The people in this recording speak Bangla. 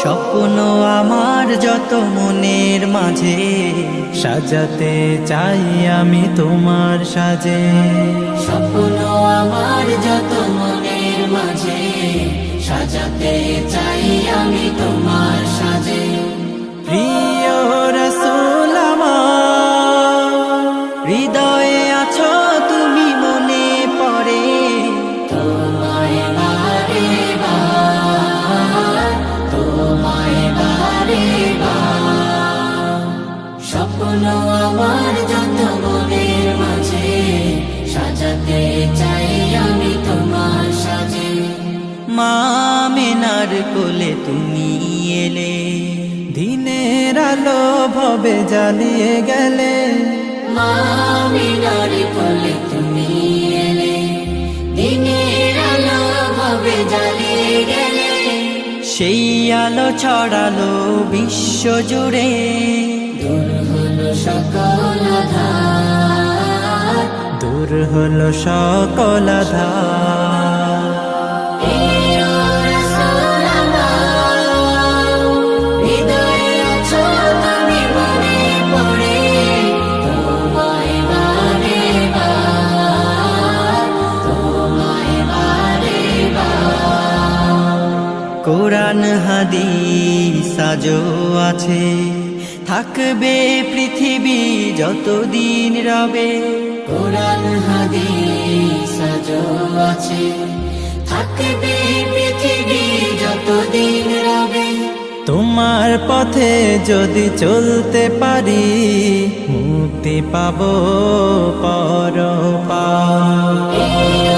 স্বপ্ন আমার যত মনের মাঝে সাজাতে চাই আমি তোমার সাজে। স্বপ্ন আমার যত মনের মাঝে সাজাতে চাই আমি তোমার সাজে। প্রিয় রাসূল আমার, হৃদয়ে আছো তুমি মনে পড়ে তোমায় বারে বার, তোমায় বারে বার। স্বপ্ন আমার যত মনের মাঝে সাজাতে চাই আমি তোমার সাজে। মা আমিনার কোলে তুমি এলে, দিনের আলো ভবে জ্বালিয়ে গেলে। মা আমিনার কোলে তুমি এলে, দিনের আলো ভাবে জ্বালিয়ে গেলে। সেই আলো ছড়ালো বিশ্ব জুড়ে, দূর হলো সকল আঁধার, দূর হলো সকল আঁধার। প্রিয় রাসূল আমার, হৃদয়ে আছো তুমি মনে পড়ে তোমায় বারে বার, তোমায় বারে বার। কোরআন হাদিস আজও আছে, থাকবে পৃথিবী যতদিন রবে। কোরআন হাদিস আজও আছে, থাকবে পৃথিবী যতদিন রবে। তোমার পথে যদি চলতে পারি, মুক্তি পাবো পরপার। প্রিয়